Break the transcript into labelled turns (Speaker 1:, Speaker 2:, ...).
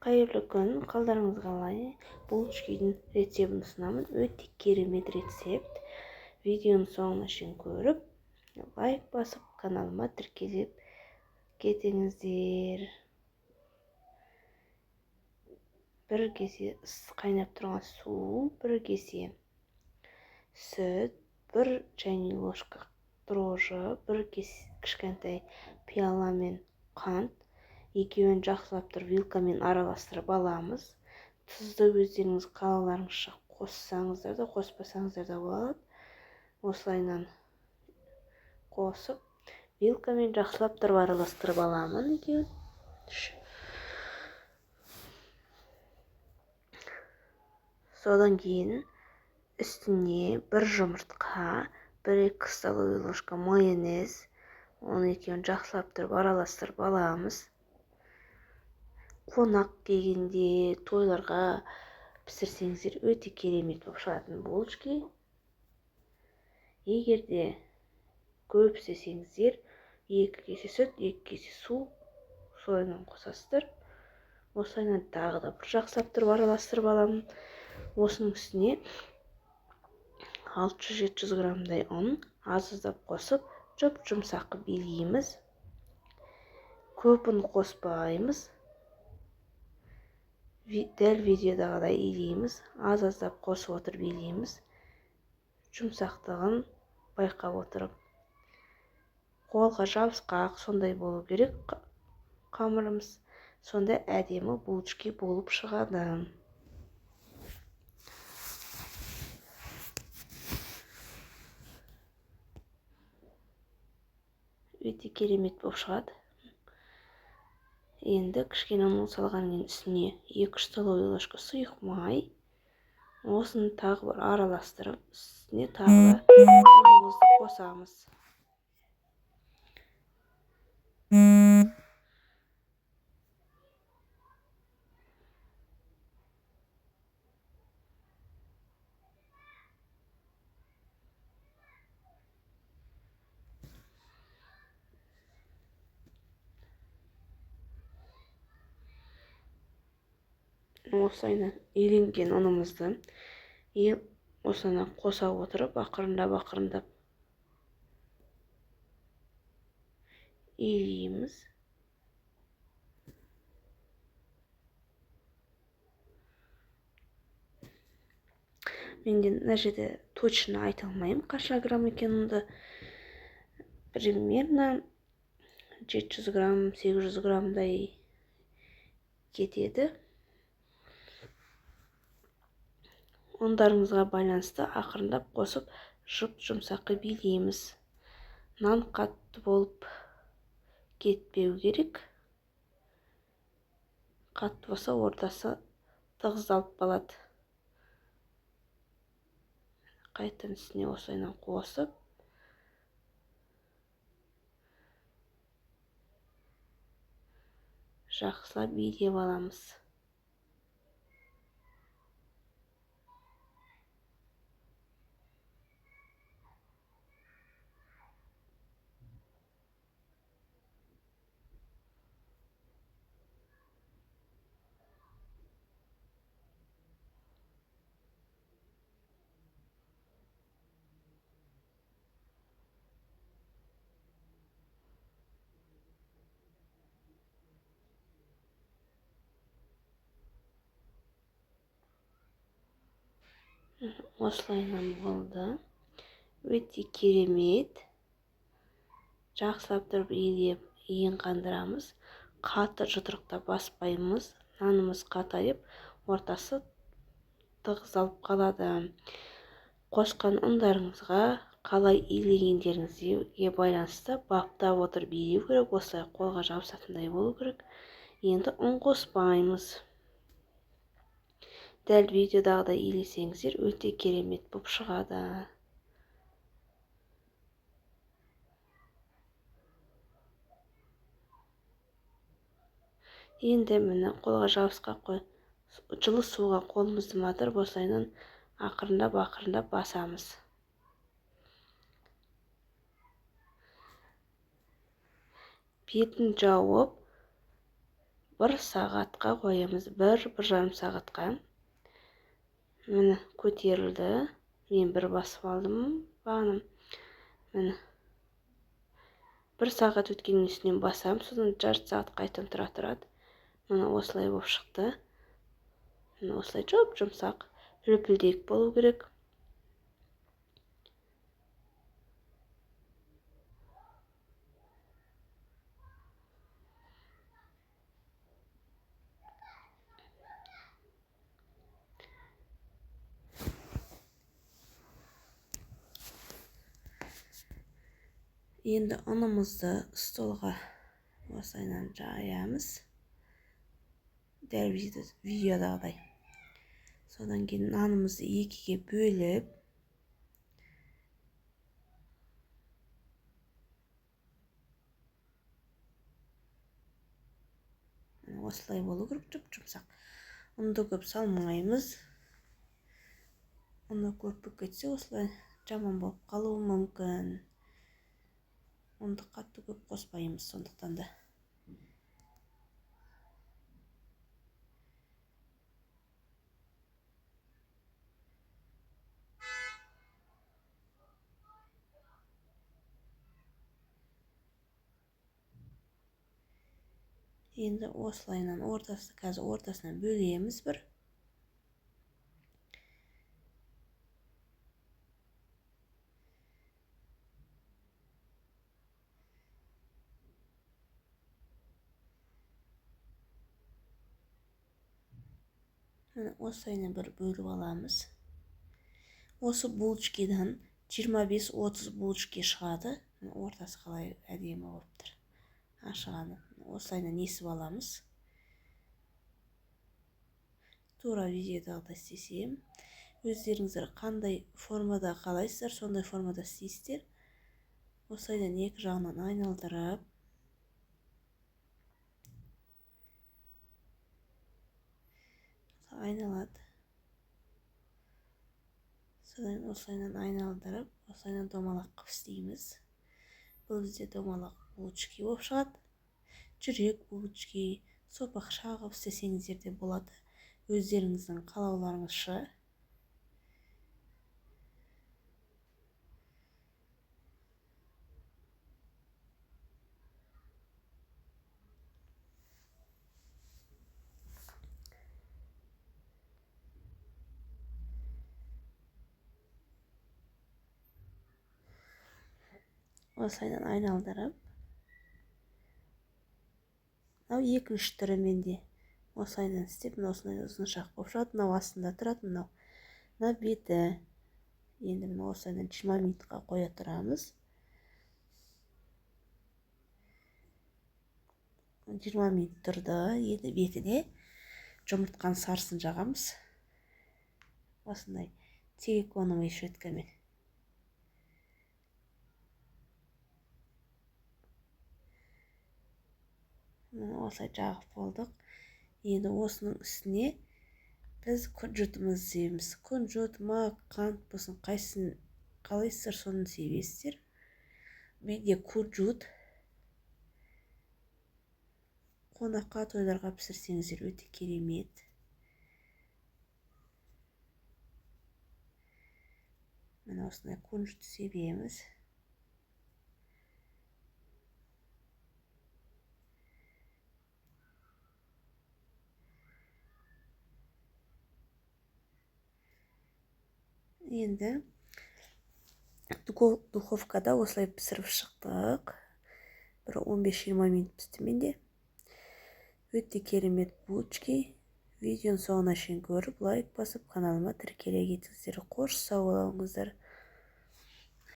Speaker 1: Қайырлы күн, қалдарыңыз қалай? Булочкидің рецебін ұсынамын. Өте керемет рецепт. Видеоны соңына шейін көріп, лайк басып, каналыма тіркеліп кетіңіздер. Бір кесе қайнап тұрған су, бір кесе сүт, бір чайный ложка дрожжи, бір кесе кішкентай пиаламен қант. Екеуін жақсылап тұрып вилкамен араластырып аламыз. Тұзды өздеріңіз қалаларыңызша қоссаңыздар да, қоспасаңыздар да болады. Осылайынан қосып, вилкамен жақсылап тұрып араластырып аламын екеуін. Содан кейін үстіне бір жұмыртқа, 1-2 столовый ложка майонез, оны екеуін жақсылап тұрып араластырып аламыз. Қонақ келгенде, тойларға пісірсеңіздер өте керемет болып шығатын булочки. Егерде көп істесеңіздер, 2 кесе сүт, 2 кесе су солайынан қосасыздар. Осылайынан тағы да бір жақсылап тұрып араластырып аламын. Осының үстіне 600-700 граммдай ұн аз-аздап қосып, жұмсақ билейміз. Көп ұн қоспаймыз. Дәл видеодағыдай илейміз. Аз-аздап қосып отырып илейміз. Жұмсақтығын байқап отырып. Қолға жабысқақ сондай болу керек қамырымыз. Сонда әдемі булочки болып шығады. Өте керемет болып шығады. Енді кішкене ұн салғаннан үстіне 2 столовый ложка сұйық май. Осыны тағы бір араластырып, үстіне тағы ұнымызды қосамыз. Осылайынан үйренген ұнымызды осыны қоса отырып, ақырындап үйрейміз. Менде мына жерде точно айта алмаймын, қанша грамм екенімді. Примерно 700 грамм, 800 граммдай кетеді. Ұндарыңызға байланысты ақырындап қосып, жұмсақ билейміз. Нан қатты болып кетпеу керек. Қатты болса, ортасы тығыздалып қалады. Қайтадан үстіне осылайынан қосып, жақсылап билеп аламыз. Осылайынан болды. Өте керемет. Жақсылап тұрып иін қандырамыз. Қатты жұдырықта баспаймыз. Нанымыз қатайып, ортасы тығыздалып қалады. Қосқан ұндарыңызға қалай илегендеріңізге байланысты баптап отырып илеу керек. Осылай қолға жабысатындай болу керек. Енді ұн қоспаймыз. Дәл видеодағыдай илесеңіздер, өте керемет болып шығады. Енді міне қолға жабысқақ қой. Жылы суға қолымызды батырып, осылайынан ақырындап басамыз. Бетін жауып, 1 сағатқа қоямыз. 1-1,5 сағатқа. Міне көтерілді. Мен бір басып алдым бағаным. Міне 1 сағат өткеннен үстінен басам, содан жарты сағат қайтадан тұра тұрады. Міне осылай болып шықты. Міне осылай жұмсақ, лүпілдек болу керек. Енді ұнымызды столға осылайынан жаямыз. Дәл видеодағыдай. Содан кейін нанымызды екіге бөліп, осылай болу керек, жұмсақ. Ұнды көп салмаймыз. Ұнды көп болып кетсе, осылай жаман болып қалуы мүмкін. Ұнды қатты көп қоспаймыз, сондықтан да. Енді осылайынан ортасынан бөлеміз бір. Осылайынан бір бөліп аламыз. Осы булочкадан 25-30 булочка шығады. Ортасы қалай әдемі болып тұр. Ашығаны. Осылайынан есіп аламыз. Тура видеодағыдай істесем. Өздеріңіздер қандай формада қалайсыздар, сондай формада істейсіздер. Осылайдан екі жағынан айналдырып, айналады. Содан осылайынан айналдырып, осылайынан домалақ қып істейміз. Бұл бізде домалақ булочка болып шығады. Жүрек булочка, сопақша қып істесеңіздер де болады. Өздеріңіздің қалауларыңызша. Осылайынан айналдырып. Мынау екінші түрі менде. Осылайынан істеп, осылай ұзыншақ болып шығады. Мынау астында тұрады, мынау беті. Енді мына осылайынан 20 минутқа қоя тұрамыз. 20 минут тұрды. Енді бетіне жұмыртқаның сарысын жағамыз. Осындай силиконовый щеткамен. Осылай жағып болдық. Енді осының үстіне біз күнжутымызды себеміз. Күнжут, мак, қант болсын, қайсысын қалайсыздар, соны себесіздер. Менде күнжут. Қонаққа, тойларға пісірсеңіздер өте керемет. Мына осындай күнжут себеміз. Енді духовкада осылай пісіріп шықтық. Бір 15-20 минут пісті менде. Өте керемет булочка. Видеоны соңына шейін көріп, лайк басып, каналыма тіркеле кетіңіздер. Қош сау болыңыздар.